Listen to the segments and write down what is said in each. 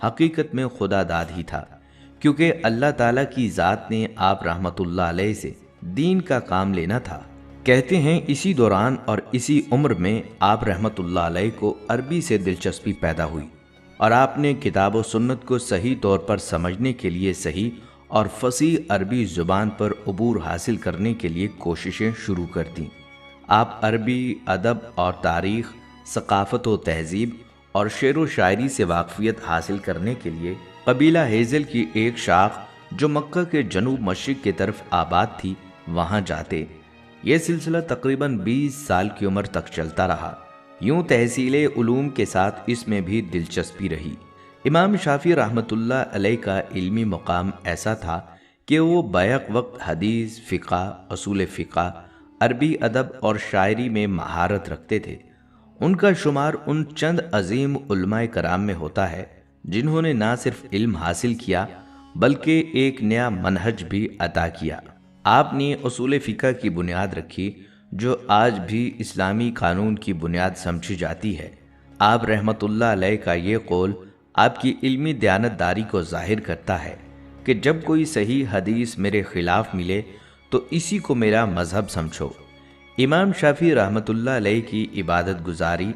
حقیقت میں خدا داد ہی تھا، کیونکہ اللہ تعالیٰ کی ذات نے آپ رحمت اللہ علیہ سے دین کا کام لینا تھا۔ کہتے ہیں اسی دوران اور اسی عمر میں آپ رحمت اللہ علیہ کو عربی سے دلچسپی پیدا ہوئی، اور آپ نے کتاب و سنت کو صحیح طور پر سمجھنے کے لیے صحیح اور فصیح عربی زبان پر عبور حاصل کرنے کے لیے کوششیں شروع کر دیں۔ آپ عربی ادب اور تاریخ، ثقافت و تہذیب اور شعر و شاعری سے واقفیت حاصل کرنے کے لیے قبیلہ ہیزل کی ایک شاخ جو مکہ کے جنوب مشرق کی طرف آباد تھی وہاں جاتے۔ یہ سلسلہ تقریباً 20 سال کی عمر تک چلتا رہا۔ یوں تحصیل علوم کے ساتھ اس میں بھی دلچسپی رہی۔ امام شافعی رحمۃ اللہ علیہ کا علمی مقام ایسا تھا کہ وہ بیک وقت حدیث، فقہ، اصول فقہ، عربی ادب اور شاعری میں مہارت رکھتے تھے۔ ان کا شمار ان چند عظیم علماء کرام میں ہوتا ہے جنہوں نے نہ صرف علم حاصل کیا بلکہ ایک نیا منہج بھی عطا کیا۔ آپ نے اصول فقہ کی بنیاد رکھی جو آج بھی اسلامی قانون کی بنیاد سمجھی جاتی ہے۔ آپ رحمت اللہ علیہ کا یہ قول آپ کی علمی دیانتداری کو ظاہر کرتا ہے کہ جب کوئی صحیح حدیث میرے خلاف ملے تو اسی کو میرا مذہب سمجھو۔ امام شافعی رحمت اللہ علیہ کی عبادت گزاری،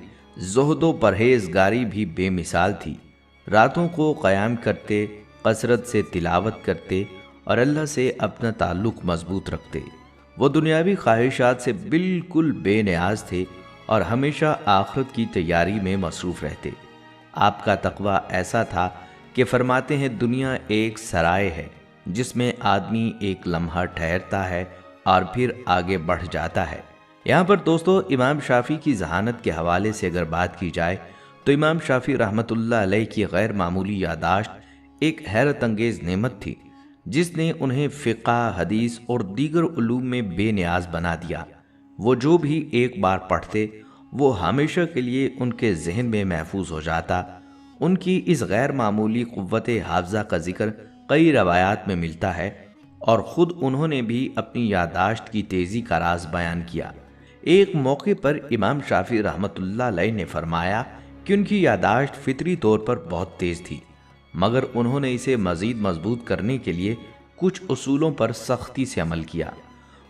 زہد و پرہیزگاری بھی بے مثال تھی۔ راتوں کو قیام کرتے، کثرت سے تلاوت کرتے اور اللہ سے اپنا تعلق مضبوط رکھتے۔ وہ دنیاوی خواہشات سے بالکل بے نیاز تھے اور ہمیشہ آخرت کی تیاری میں مصروف رہتے۔ آپ کا تقوی ایسا تھا کہ فرماتے ہیں دنیا ایک سرائے ہے جس میں آدمی ایک لمحہ ٹھہرتا ہے اور پھر آگے بڑھ جاتا ہے۔ یہاں پر دوستو امام شافعی کی ذہانت کے حوالے سے اگر بات کی جائے تو امام شافعی رحمت اللہ علیہ کی غیر معمولی یادداشت ایک حیرت انگیز نعمت تھی جس نے انہیں فقہ، حدیث اور دیگر علوم میں بے نیاز بنا دیا۔ وہ جو بھی ایک بار پڑھتے وہ ہمیشہ کے لیے ان کے ذہن میں محفوظ ہو جاتا۔ ان کی اس غیر معمولی قوت حافظہ کا ذکر کئی روایات میں ملتا ہے اور خود انہوں نے بھی اپنی یادداشت کی تیزی کا راز بیان کیا۔ ایک موقع پر امام شافعی رحمت اللہ علیہ نے فرمایا کہ ان کی یادداشت فطری طور پر بہت تیز تھی، مگر انہوں نے اسے مزید مضبوط کرنے کے لیے کچھ اصولوں پر سختی سے عمل کیا۔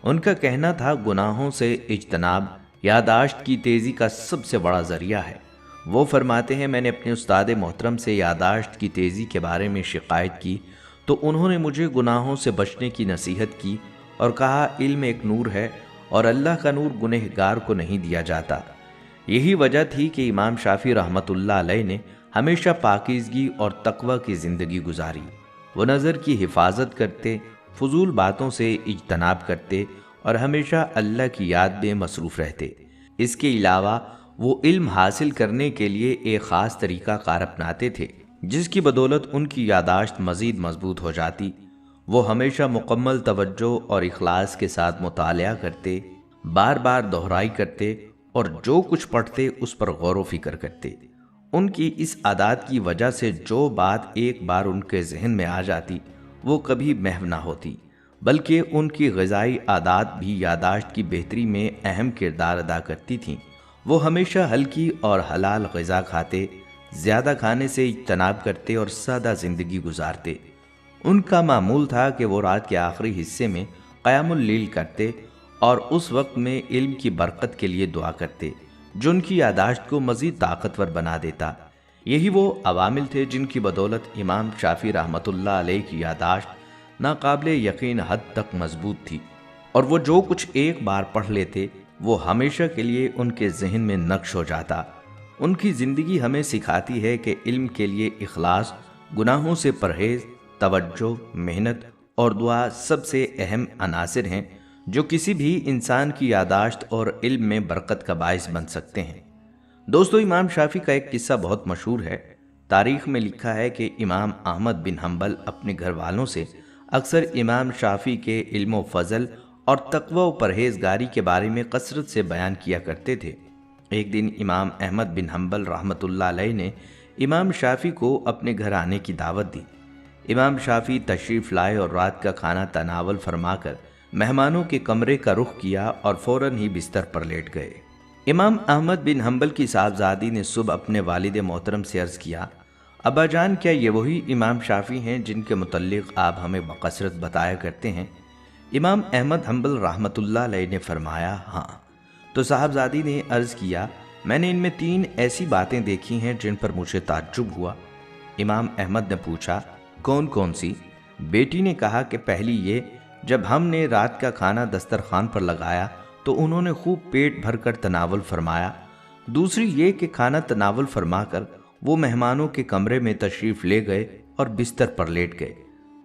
ان کا کہنا تھا گناہوں سے اجتناب یادداشت کی تیزی کا سب سے بڑا ذریعہ ہے۔ وہ فرماتے ہیں میں نے اپنے استاد محترم سے یادداشت کی تیزی کے بارے میں شکایت کی تو انہوں نے مجھے گناہوں سے بچنے کی نصیحت کی اور کہا علم ایک نور ہے اور اللہ کا نور گنہگار کو نہیں دیا جاتا۔ یہی وجہ تھی کہ امام شافعی رحمت اللہ علیہ نے ہمیشہ پاکیزگی اور تقوی کی زندگی گزاری۔ وہ نظر کی حفاظت کرتے، فضول باتوں سے اجتناب کرتے اور ہمیشہ اللہ کی یاد میں مصروف رہتے۔ اس کے علاوہ وہ علم حاصل کرنے کے لیے ایک خاص طریقہ کار اپناتے تھے جس کی بدولت ان کی یادداشت مزید مضبوط ہو جاتی۔ وہ ہمیشہ مکمل توجہ اور اخلاص کے ساتھ مطالعہ کرتے، بار بار دہرائی کرتے اور جو کچھ پڑھتے اس پر غور و فکر کرتے۔ ان کی اس عادات کی وجہ سے جو بات ایک بار ان کے ذہن میں آ جاتی وہ کبھی محو نہ ہوتی، بلکہ ان کی غذائی عادات بھی یادداشت کی بہتری میں اہم کردار ادا کرتی تھیں۔ وہ ہمیشہ ہلکی اور حلال غذا کھاتے، زیادہ کھانے سے اجتناب کرتے اور سادہ زندگی گزارتے۔ ان کا معمول تھا کہ وہ رات کے آخری حصے میں قیام اللیل کرتے اور اس وقت میں علم کی برکت کے لیے دعا کرتے جو ان کی یادداشت کو مزید طاقتور بنا دیتا۔ یہی وہ عوامل تھے جن کی بدولت امام شافعی رحمت اللہ علیہ کی یادداشت ناقابل یقین حد تک مضبوط تھی، اور وہ جو کچھ ایک بار پڑھ لیتے وہ ہمیشہ کے لیے ان کے ذہن میں نقش ہو جاتا۔ ان کی زندگی ہمیں سکھاتی ہے کہ علم کے لیے اخلاص، گناہوں سے پرہیز، توجہ، محنت اور دعا سب سے اہم عناصر ہیں جو کسی بھی انسان کی یادداشت اور علم میں برکت کا باعث بن سکتے ہیں۔ دوستو امام شافعی کا ایک قصہ بہت مشہور ہے۔ تاریخ میں لکھا ہے کہ امام احمد بن حنبل اپنے گھر والوں سے اکثر امام شافعی کے علم و فضل اور تقوی و پرہیزگاری کے بارے میں کثرت سے بیان کیا کرتے تھے۔ ایک دن امام احمد بن حنبل رحمۃ اللہ علیہ نے امام شافعی کو اپنے گھر آنے کی دعوت دی۔ امام شافعی تشریف لائے اور رات کا کھانا تناول فرما کر مہمانوں کے کمرے کا رخ کیا اور فوراً ہی بستر پر لیٹ گئے۔ امام احمد بن حنبل کی صاحبزادی نے صبح اپنے والد محترم سے عرض کیا ابا جان، کیا یہ وہی امام شافعی ہیں جن کے متعلق آپ ہمیں بکثرت بتایا کرتے ہیں؟ امام احمد حنبل رحمۃ اللہ علیہ نے فرمایا، ہاں۔ تو صاحبزادی نے عرض کیا، میں نے ان میں 3 ایسی باتیں دیکھی ہیں جن پر مجھے تعجب ہوا۔ امام احمد نے پوچھا، کون کون سی؟ بیٹی نے کہا کہ پہلی یہ، جب ہم نے رات کا کھانا دسترخوان پر لگایا تو انہوں نے خوب پیٹ بھر کر تناول فرمایا۔ دوسری یہ کہ کھانا تناول فرما کر وہ مہمانوں کے کمرے میں تشریف لے گئے اور بستر پر لیٹ گئے۔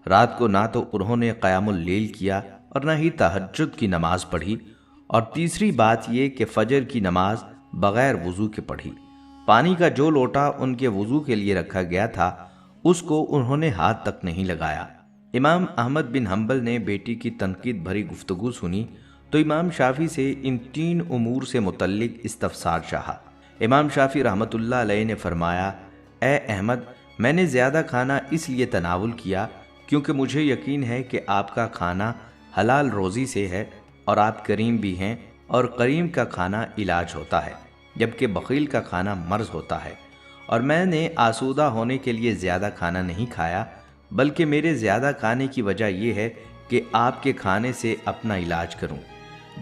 رات کو نہ تو انہوں نے قیام اللیل کیا اور نہ ہی تہجد کی نماز پڑھی۔ اور تیسری بات یہ کہ فجر کی نماز بغیر وضو کے پڑھی۔ پانی کا جو لوٹا ان کے وضو کے لیے رکھا گیا تھا اس کو انہوں نے ہاتھ تک نہیں لگایا۔ امام احمد بن حنبل نے بیٹی کی تنقید بھری گفتگو سنی تو امام شافعی سے ان 3 امور سے متعلق استفسار چاہا۔ امام شافعی رحمۃ اللہ علیہ نے فرمایا، اے احمد، میں نے زیادہ کھانا اس لیے تناول کیا کیونکہ مجھے یقین ہے کہ آپ کا کھانا حلال روزی سے ہے اور آپ کریم بھی ہیں، اور کریم کا کھانا علاج ہوتا ہے جبکہ بخیل کا کھانا مرض ہوتا ہے۔ اور میں نے آسودہ ہونے کے لیے زیادہ کھانا نہیں کھایا، بلکہ میرے زیادہ کھانے کی وجہ یہ ہے کہ آپ کے کھانے سے اپنا علاج کروں۔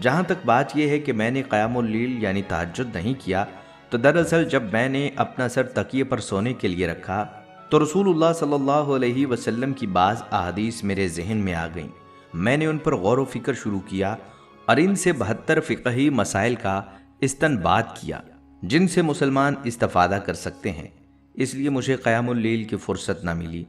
جہاں تک بات یہ ہے کہ میں نے قیام اللیل یعنی تہجد نہیں کیا، تو دراصل جب میں نے اپنا سر تکیے پر سونے کے لیے رکھا تو رسول اللہ صلی اللہ علیہ وسلم کی بعض احادیث میرے ذہن میں آ گئیں۔ میں نے ان پر غور و فکر شروع کیا اور ان سے 72 فقہی مسائل کا استنباط کیا جن سے مسلمان استفادہ کر سکتے ہیں۔ اس لیے مجھے قیام اللیل کی فرصت نہ ملی۔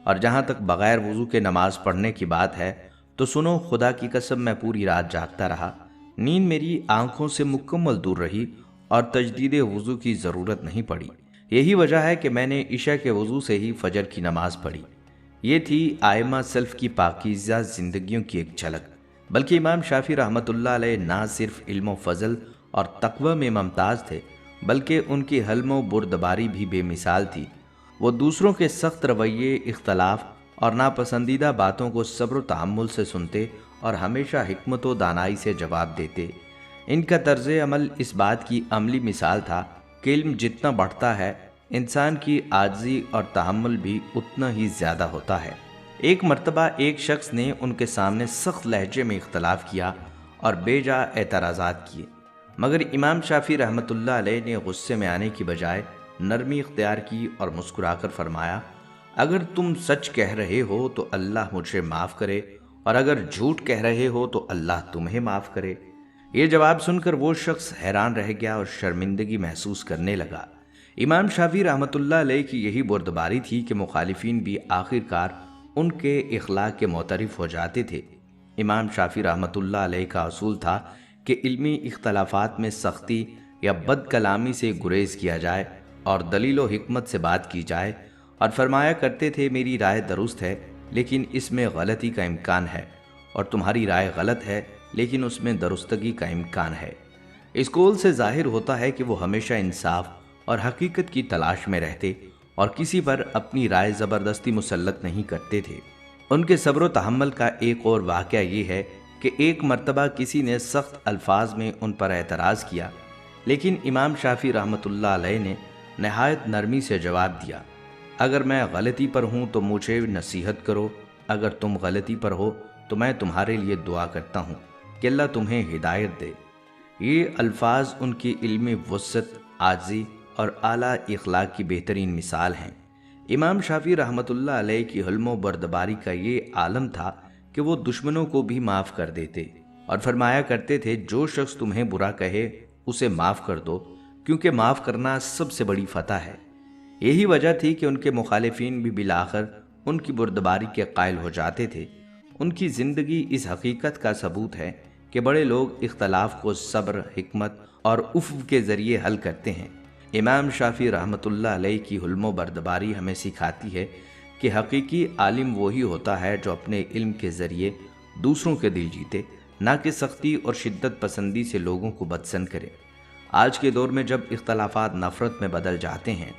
اور جہاں تک بغیر وضو کے نماز پڑھنے کی بات ہے تو سنو، خدا کی قسم میں پوری رات جاگتا رہا۔ نیند میری آنکھوں سے مکمل دور رہی اور تجدید وضو کی ضرورت نہیں پڑی۔ یہی وجہ ہے کہ میں نے عشاء کے وضو سے ہی فجر کی نماز پڑھی۔ یہ تھی ائمہ سلف کی پاکیزہ زندگیوں کی ایک جھلک۔ بلکہ امام شافعی رحمۃ اللہ علیہ نہ صرف علم و فضل اور تقوی میں ممتاز تھے، بلکہ ان کی حلم و بردباری بھی بے مثال تھی۔ وہ دوسروں کے سخت رویے، اختلاف اور ناپسندیدہ باتوں کو صبر و تحمل سے سنتے اور ہمیشہ حکمت و دانائی سے جواب دیتے۔ ان کا طرز عمل اس بات کی عملی مثال تھا کہ علم جتنا بڑھتا ہے، انسان کی عاجزی اور تحمل بھی اتنا ہی زیادہ ہوتا ہے۔ ایک مرتبہ ایک شخص نے ان کے سامنے سخت لہجے میں اختلاف کیا اور بے جا اعتراضات کیے، مگر امام شافعی رحمۃ اللہ علیہ نے غصے میں آنے کی بجائے نرمی اختیار کی اور مسکرا کر فرمایا، اگر تم سچ کہہ رہے ہو تو اللہ مجھے معاف کرے، اور اگر جھوٹ کہہ رہے ہو تو اللہ تمہیں معاف کرے۔ یہ جواب سن کر وہ شخص حیران رہ گیا اور شرمندگی محسوس کرنے لگا۔ امام شافعی رحمۃ اللہ علیہ کی یہی بردباری تھی کہ مخالفین بھی آخرکار ان کے اخلاق کے معترف ہو جاتے تھے۔ امام شافعی رحمۃ اللہ علیہ کا اصول تھا کہ علمی اختلافات میں سختی یا بد کلامی سے گریز کیا جائے اور دلیل و حکمت سے بات کی جائے، اور فرمایا کرتے تھے، میری رائے درست ہے لیکن اس میں غلطی کا امکان ہے، اور تمہاری رائے غلط ہے لیکن اس میں درستگی کا امکان ہے۔ اس قول سے ظاہر ہوتا ہے کہ وہ ہمیشہ انصاف اور حقیقت کی تلاش میں رہتے اور کسی پر اپنی رائے زبردستی مسلط نہیں کرتے تھے۔ ان کے صبر و تحمل کا ایک اور واقعہ یہ ہے کہ ایک مرتبہ کسی نے سخت الفاظ میں ان پر اعتراض کیا، لیکن امام شافعی رحمۃ اللہ علیہ نے نہایت نرمی سے جواب دیا، اگر میں غلطی پر ہوں تو مجھے نصیحت کرو، اگر تم غلطی پر ہو تو میں تمہارے لیے دعا کرتا ہوں کہ اللہ تمہیں ہدایت دے۔ یہ الفاظ ان کی علمی وسعت، عاجزی اور اعلیٰ اخلاق کی بہترین مثال ہیں۔ امام شافعی رحمۃ اللہ علیہ کی حلم و بردباری کا یہ عالم تھا کہ وہ دشمنوں کو بھی معاف کر دیتے اور فرمایا کرتے تھے، جو شخص تمہیں برا کہے اسے معاف کر دو، کیونکہ معاف کرنا سب سے بڑی فتح ہے۔ یہی وجہ تھی کہ ان کے مخالفین بھی بالآخر ان کی بردباری کے قائل ہو جاتے تھے۔ ان کی زندگی اس حقیقت کا ثبوت ہے کہ بڑے لوگ اختلاف کو صبر، حکمت اور عفو کے ذریعے حل کرتے ہیں۔ امام شافعی رحمۃ اللہ علیہ کی حلم و بردباری ہمیں سکھاتی ہے کہ حقیقی عالم وہی ہوتا ہے جو اپنے علم کے ذریعے دوسروں کے دل جیتے، نہ کہ سختی اور شدت پسندی سے لوگوں کو بدسن کرے۔ آج کے دور میں جب اختلافات نفرت میں بدل جاتے ہیں،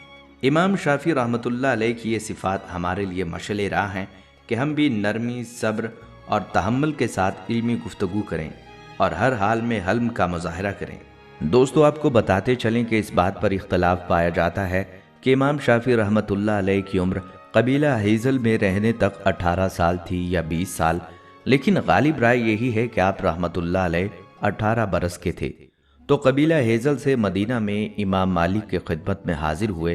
امام شافعی رحمۃ اللہ علیہ کی یہ صفات ہمارے لیے مشعل راہ ہیں کہ ہم بھی نرمی، صبر اور تحمل کے ساتھ علمی گفتگو کریں اور ہر حال میں حلم کا مظاہرہ کریں۔ دوستو، آپ کو بتاتے چلیں کہ اس بات پر اختلاف پایا جاتا ہے کہ امام شافی رحمۃ اللہ علیہ کی عمر قبیلہ ہیزل میں رہنے تک 18 سال تھی یا 20 سال، لیکن غالب رائے یہی ہے کہ آپ رحمۃ اللہ علیہ 18 برس کے تھے تو قبیلہ ہیزل سے مدینہ میں امام مالک کے خدمت میں حاضر ہوئے۔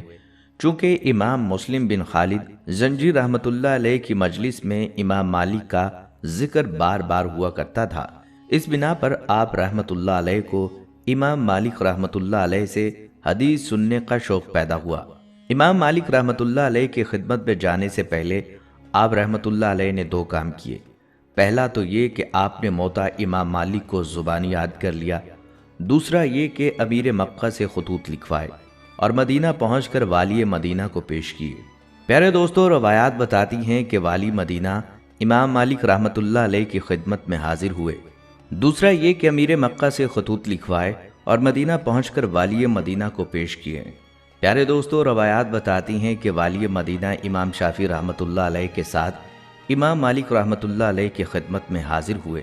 چونکہ امام مسلم بن خالد زنجی رحمۃ اللہ علیہ کی مجلس میں امام مالک کا ذکر بار بار ہوا کرتا تھا، اس بنا پر آپ رحمۃ اللہ علیہ کو امام مالک رحمۃ اللہ علیہ سے حدیث سننے کا شوق پیدا ہوا۔ امام مالک رحمۃ اللہ علیہ کی خدمت میں جانے سے پہلے آپ رحمۃ اللہ علیہ نے 2 کام کیے۔ پہلا تو یہ کہ آپ نے موطا امام مالک کو زبانی یاد کر لیا، دوسرا یہ کہ امیر مکہ سے خطوط لکھوائے اور مدینہ پہنچ کر والی مدینہ کو پیش کیے۔ پیارے دوستو، روایات بتاتی ہیں کہ والی مدینہ امام مالک رحمۃ اللہ علیہ کی خدمت میں حاضر ہوئے، دوسرا یہ کہ امیر مکہ سے خطوط لکھوائے اور مدینہ پہنچ کر والی مدینہ کو پیش کیے۔ پیارے دوستو، روایات بتاتی ہیں کہ والی مدینہ امام شافی رحمۃ اللہ علیہ کے ساتھ امام مالک رحمۃ اللہ علیہ کی خدمت میں حاضر ہوئے،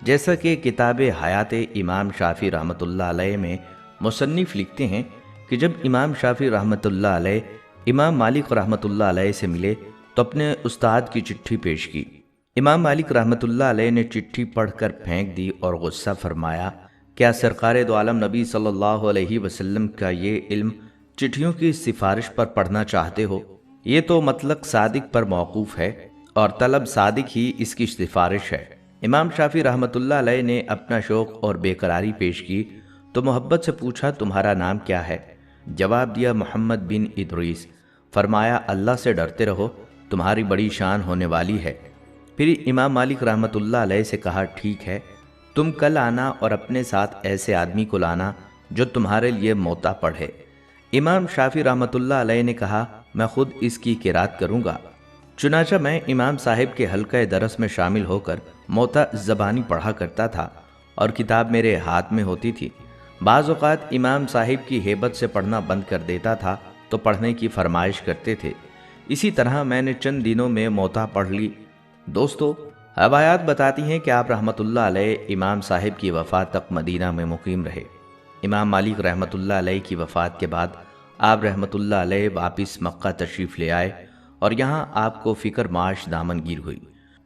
جیسا کہ کتاب حیات امام شافی رحمۃ اللہ علیہ میں مصنف لکھتے ہیں کہ جب امام شافی رحمۃ اللہ علیہ امام مالک رحمۃ اللہ علیہ سے ملے تو اپنے استاد کی چٹھی پیش کی۔ امام مالک رحمۃ اللہ علیہ نے چٹھی پڑھ کر پھینک دی اور غصہ فرمایا، کیا سرکار دو عالم نبی صلی اللہ علیہ وسلم کا یہ علم چٹھیوں کی سفارش پر پڑھنا چاہتے ہو؟ یہ تو مطلق صادق پر موقوف ہے اور طلب صادق ہی اس کی سفارش ہے۔ امام شافی رحمۃ اللہ علیہ نے اپنا شوق اور بے قراری پیش کی تو محبت سے پوچھا، تمہارا نام کیا ہے؟ جواب دیا، محمد بن ادریس۔ فرمایا، اللہ سے ڈرتے رہو، تمہاری بڑی شان ہونے والی ہے۔ پھر امام مالک رحمۃ اللہ علیہ سے کہا، ٹھیک ہے، تم کل آنا اور اپنے ساتھ ایسے آدمی کو لانا جو تمہارے لیے موطا پڑھے۔ امام شافی رحمۃ اللہ علیہ نے کہا، میں خود اس کی قرات کروں گا۔ چنانچہ میں امام صاحب کے حلقہ درس میں شامل ہو کر موطا زبانی پڑھا کرتا تھا اور کتاب میرے ہاتھ میں ہوتی تھی۔ بعض اوقات امام صاحب کی ہیبت سے پڑھنا بند کر دیتا تھا تو پڑھنے کی فرمائش کرتے تھے۔ اسی طرح میں نے چند دنوں میں موطا پڑھ لی۔ دوستو، روایات بتاتی ہیں کہ آپ رحمۃ اللہ علیہ امام صاحب کی وفات تک مدینہ میں مقیم رہے۔ امام مالک رحمۃ اللہ علیہ کی وفات کے بعد آپ رحمۃ اللہ علیہ واپس مکہ تشریف لے آئے اور یہاں آپ کو فکر معاش دامن گیر ہوئی۔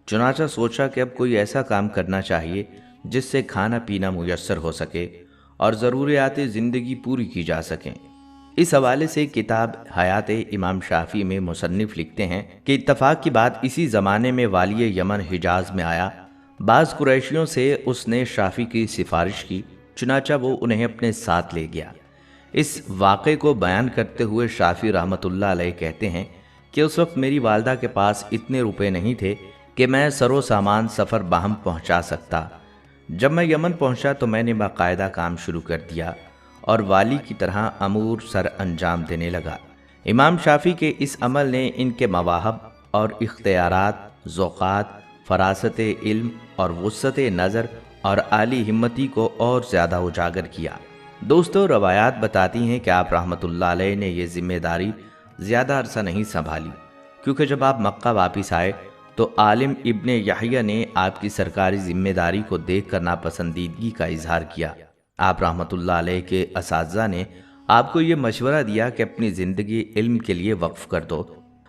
چنانچہ سوچا کہ اب کوئی ایسا کام کرنا چاہیے جس سے کھانا پینا میسر ہو سکے اور ضروریات زندگی پوری کی جا سکیں۔ اس حوالے سے کتاب حیات امام شافی میں مصنف لکھتے ہیں کہ اتفاق کی بات اسی زمانے میں والی یمن حجاز میں آیا۔ بعض قریشیوں سے اس نے شافی کی سفارش کی، چنانچہ وہ انہیں اپنے ساتھ لے گیا۔ اس واقعے کو بیان کرتے ہوئے شافی رحمۃ اللہ علیہ کہتے ہیں کہ اس وقت میری والدہ کے پاس اتنے روپے نہیں تھے کہ میں سر و سامان سفر باہم پہنچا سکتا۔ جب میں یمن پہنچا تو میں نے باقاعدہ کام شروع کر دیا اور والی کی طرح امور سر انجام دینے لگا۔ امام شافی کے اس عمل نے ان کے مواہب اور اختیارات، ذوقات، فراست علم اور وسعت نظر اور عالی ہمتی کو اور زیادہ اجاگر کیا۔ دوستو، روایات بتاتی ہیں کہ آپ رحمۃ اللہ علیہ نے یہ ذمہ داری زیادہ عرصہ نہیں سنبھالی، کیونکہ جب آپ مکہ واپس آئے تو عالم ابن یحییٰ نے آپ کی سرکاری ذمہ داری کو دیکھ کر ناپسندیدگی کا اظہار کیا۔ آپ رحمۃ اللہ علیہ کے اساتذہ نے آپ کو یہ مشورہ دیا کہ اپنی زندگی علم کے لیے وقف کر دو،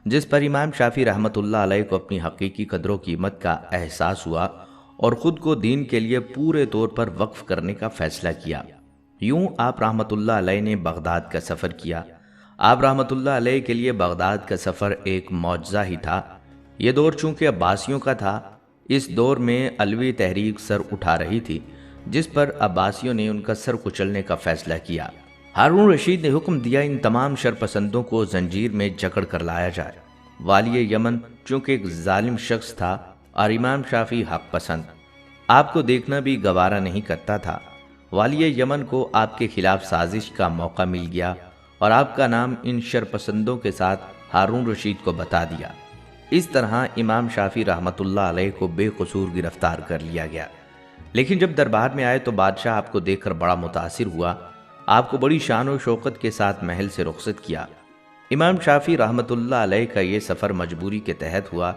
جس پر امام شافی رحمۃ اللہ علیہ کو اپنی حقیقی قدر و قیمت کا احساس ہوا اور خود کو دین کے لیے پورے طور پر وقف کرنے کا فیصلہ کیا۔ یوں آپ رحمۃ اللہ علیہ نے بغداد کا سفر کیا۔ آپ رحمۃ اللہ علیہ کے لیے بغداد کا سفر ایک معجزہ ہی تھا۔ یہ دور چونکہ عباسیوں کا تھا، اس دور میں علوی تحریک سر اٹھا رہی تھی، جس پر عباسیوں نے ان کا سر کچلنے کا فیصلہ کیا۔ ہارون رشید نے حکم دیا ان تمام شرپسندوں کو زنجیر میں جکڑ کر لایا جائے۔ والی یمن چونکہ ایک ظالم شخص تھا اور امام شافی حق پسند، آپ کو دیکھنا بھی گوارا نہیں کرتا تھا۔ والی یمن کو آپ کے خلاف سازش کا موقع مل گیا اور آپ کا نام ان شرپسندوں کے ساتھ ہارون رشید کو بتا دیا۔ اس طرح امام شافی رحمۃ اللہ علیہ کو بے قصور گرفتار کر لیا گیا، لیکن جب دربار میں آئے تو بادشاہ آپ کو دیکھ کر بڑا متاثر ہوا، آپ کو بڑی شان و شوکت کے ساتھ محل سے رخصت کیا۔ امام شافی رحمۃ اللہ علیہ کا یہ سفر مجبوری کے تحت ہوا،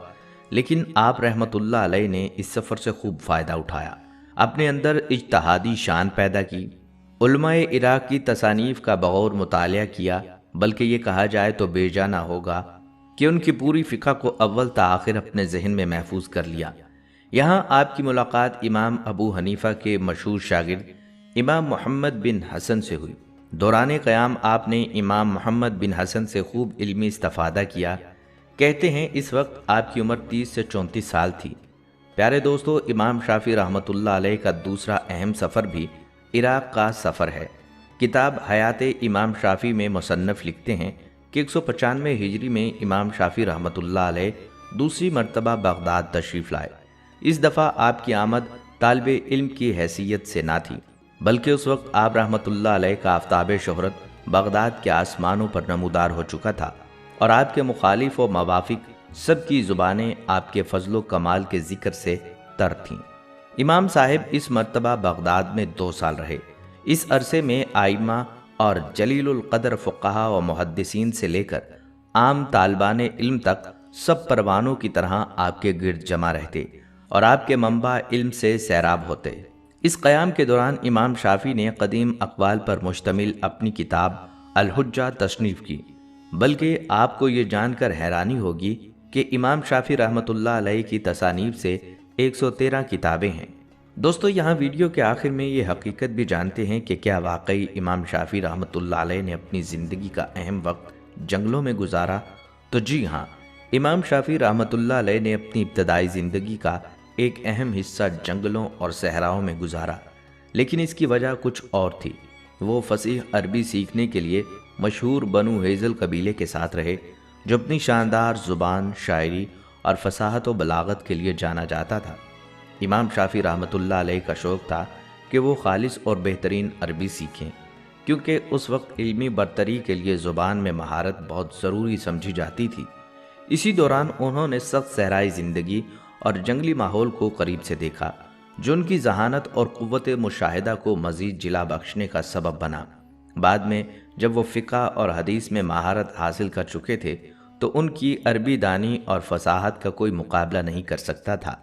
لیکن آپ رحمۃ اللہ علیہ نے اس سفر سے خوب فائدہ اٹھایا، اپنے اندر اجتہادی شان پیدا کی، علماء عراق کی تصانیف کا بغور مطالعہ کیا، بلکہ یہ کہا جائے تو بے جا نہ ہوگا کہ ان کی پوری فقہ کو اول تا آخر اپنے ذہن میں محفوظ کر لیا۔ یہاں آپ کی ملاقات امام ابو حنیفہ کے مشہور شاگرد امام محمد بن حسن سے ہوئی۔ دوران قیام آپ نے امام محمد بن حسن سے خوب علمی استفادہ کیا۔ کہتے ہیں اس وقت آپ کی عمر 30 سے 34 سال تھی۔ پیارے دوستو، امام شافعی رحمۃ اللہ علیہ کا دوسرا اہم سفر بھی عراق کا سفر ہے۔ کتاب حیات امام شافعی میں مصنف لکھتے ہیں کہ 195 ہجری میں امام شافعی رحمۃ اللہ علیہ دوسری مرتبہ بغداد تشریف لائے۔ اس دفعہ آپ کی آمد طالب علم کی حیثیت سے نہ تھی، بلکہ اس وقت آپ رحمۃ اللہ علیہ کا آفتاب شہرت بغداد کے آسمانوں پر نمودار ہو چکا تھا، اور آپ کے مخالف و موافق سب کی زبانیں آپ کے فضل و کمال کے ذکر سے تر تھیں۔ امام صاحب اس مرتبہ بغداد میں 2 سال رہے۔ اس عرصے میں آئمہ اور جلیل القدر فقہا و محدثین سے لے کر عام طالبان علم تک سب پروانوں کی طرح آپ کے گرد جمع رہتے اور آپ کے منبع علم سے سیراب ہوتے۔ اس قیام کے دوران امام شافعی نے قدیم اقوال پر مشتمل اپنی کتاب الحجہ تصنیف کی، بلکہ آپ کو یہ جان کر حیرانی ہوگی کہ امام شافعی رحمۃ اللہ علیہ کی تصانیف سے 113 کتابیں ہیں۔ دوستو، یہاں ویڈیو کے آخر میں یہ حقیقت بھی جانتے ہیں کہ کیا واقعی امام شافعی رحمۃ اللہ علیہ نے اپنی زندگی کا اہم وقت جنگلوں میں گزارا؟ تو جی ہاں، امام شافعی رحمۃ اللہ علیہ نے اپنی ابتدائی زندگی کا ایک اہم حصہ جنگلوں اور صحراؤں میں گزارا، لیکن اس کی وجہ کچھ اور تھی۔ وہ فصیح عربی سیکھنے کے لیے مشہور بنو ہیزل قبیلے کے ساتھ رہے، جو اپنی شاندار زبان، شاعری اور فصاحت و بلاغت کے لیے جانا جاتا تھا۔ امام شافعی رحمۃ اللہ علیہ کا شوق تھا کہ وہ خالص اور بہترین عربی سیکھیں، کیونکہ اس وقت علمی برتری کے لیے زبان میں مہارت بہت ضروری سمجھی جاتی تھی۔ اسی دوران انہوں نے سخت صحرائی زندگی اور جنگلی ماحول کو قریب سے دیکھا، جو ان کی ذہانت اور قوت مشاہدہ کو مزید جلا بخشنے کا سبب بنا۔ بعد میں جب وہ فقہ اور حدیث میں مہارت حاصل کر چکے تھے تو ان کی عربی دانی اور فصاحت کا کوئی مقابلہ نہیں کر سکتا تھا۔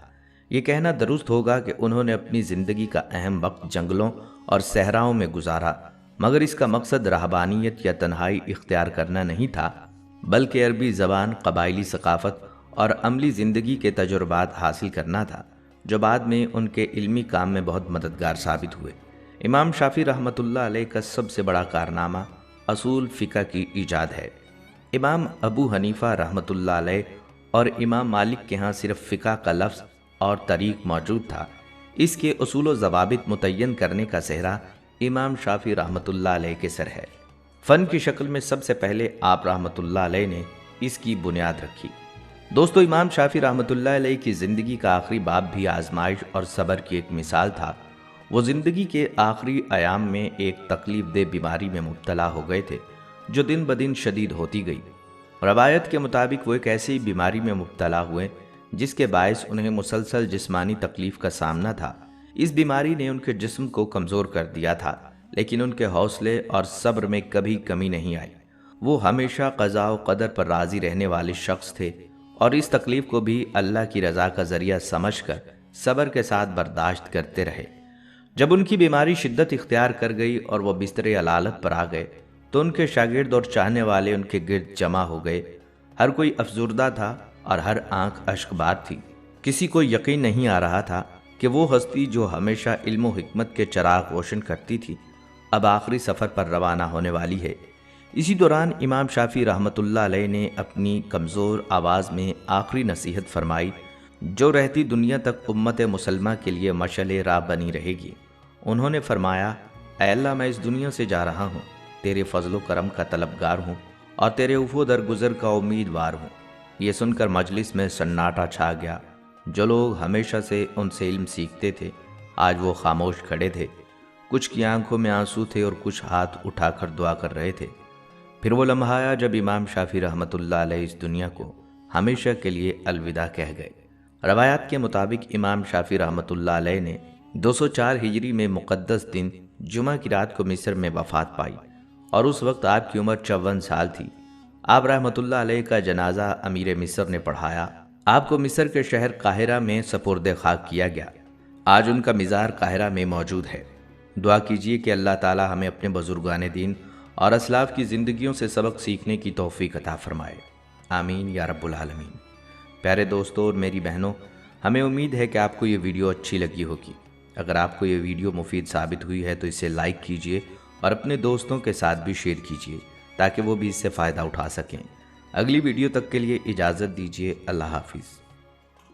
یہ کہنا درست ہوگا کہ انہوں نے اپنی زندگی کا اہم وقت جنگلوں اور صحراؤں میں گزارا، مگر اس کا مقصد رہبانیت یا تنہائی اختیار کرنا نہیں تھا، بلکہ عربی زبان، قبائلی ثقافت اور عملی زندگی کے تجربات حاصل کرنا تھا، جو بعد میں ان کے علمی کام میں بہت مددگار ثابت ہوئے۔ امام شافعی رحمۃ اللہ علیہ کا سب سے بڑا کارنامہ اصول فقہ کی ایجاد ہے۔ امام ابو حنیفہ رحمۃ اللہ علیہ اور امام مالک کے ہاں صرف فقہ کا لفظ اور طریق موجود تھا، اس کے اصول و ضوابط متعین کرنے کا صحرا امام شافعی رحمۃ اللہ علیہ کے سر ہے۔ فن کی شکل میں سب سے پہلے آپ رحمۃ اللہ علیہ نے اس کی بنیاد رکھی۔ دوستو، امام شافعی رحمۃ اللہ علیہ کی زندگی کا آخری باب بھی آزمائش اور صبر کی ایک مثال تھا۔ وہ زندگی کے آخری ایام میں ایک تکلیف دہ بیماری میں مبتلا ہو گئے تھے، جو دن بدن شدید ہوتی گئی۔ روایت کے مطابق وہ ایک ایسی بیماری میں مبتلا ہوئے جس کے باعث انہیں مسلسل جسمانی تکلیف کا سامنا تھا۔ اس بیماری نے ان کے جسم کو کمزور کر دیا تھا، لیکن ان کے حوصلے اور صبر میں کبھی کمی نہیں آئی۔ وہ ہمیشہ قضاء و قدر پر راضی رہنے والے شخص تھے اور اس تکلیف کو بھی اللہ کی رضا کا ذریعہ سمجھ کر صبر کے ساتھ برداشت کرتے رہے۔ جب ان کی بیماری شدت اختیار کر گئی اور وہ بستر علالت پر آ گئے تو ان کے شاگرد اور چاہنے والے ان کے گرد جمع ہو گئے۔ ہر کوئی افسردہ تھا اور ہر آنکھ اشک بار تھی۔ کسی کو یقین نہیں آ رہا تھا کہ وہ ہستی جو ہمیشہ علم و حکمت کے چراغ روشن کرتی تھی، اب آخری سفر پر روانہ ہونے والی ہے۔ اسی دوران امام شافعی رحمۃ اللہ علیہ نے اپنی کمزور آواز میں آخری نصیحت فرمائی، جو رہتی دنیا تک امت مسلمہ کے لیے مشعل راہ بنی رہے گی۔ انہوں نے فرمایا، اے اللہ، میں اس دنیا سے جا رہا ہوں، تیرے فضل و کرم کا طلبگار ہوں اور تیرے عفو درگزر کا امیدوار ہوں۔ یہ سن کر مجلس میں سناٹا چھا گیا۔ جو لوگ ہمیشہ سے ان سے علم سیکھتے تھے، آج وہ خاموش کھڑے تھے۔ کچھ کی آنکھوں میں آنسو تھے اور کچھ ہاتھ اٹھا کر دعا کر رہے تھے۔ پھر وہ لمحہ آیا جب امام شافعی رحمۃ اللہ علیہ اس دنیا کو ہمیشہ کے لیے الوداع کہہ گئے۔ روایات کے مطابق امام شافعی رحمۃ اللہ علیہ نے 204 ہجری میں مقدس دن جمعہ کی رات کو مصر میں وفات پائی، اور اس وقت آپ کی عمر 54 سال تھی۔ آپ رحمۃ اللہ علیہ کا جنازہ امیر مصر نے پڑھایا۔ آپ کو مصر کے شہر قاہرہ میں سپرد خاک کیا گیا۔ آج ان کا مزار قاہرہ میں موجود ہے۔ دعا کیجیے کہ اللہ تعالی ہمیں اپنے بزرگان دین اور اسلاف کی زندگیوں سے سبق سیکھنے کی توفیق عطا فرمائے، آمین یا رب العالمین۔ پیارے دوستوں اور میری بہنوں، ہمیں امید ہے کہ آپ کو یہ ویڈیو اچھی لگی ہوگی۔ اگر آپ کو یہ ویڈیو مفید ثابت ہوئی ہے تو اسے لائک کیجئے اور اپنے دوستوں کے ساتھ بھی شیئر کیجئے تاکہ وہ بھی اس سے فائدہ اٹھا سکیں۔ اگلی ویڈیو تک کے لیے اجازت دیجئے، اللہ حافظ۔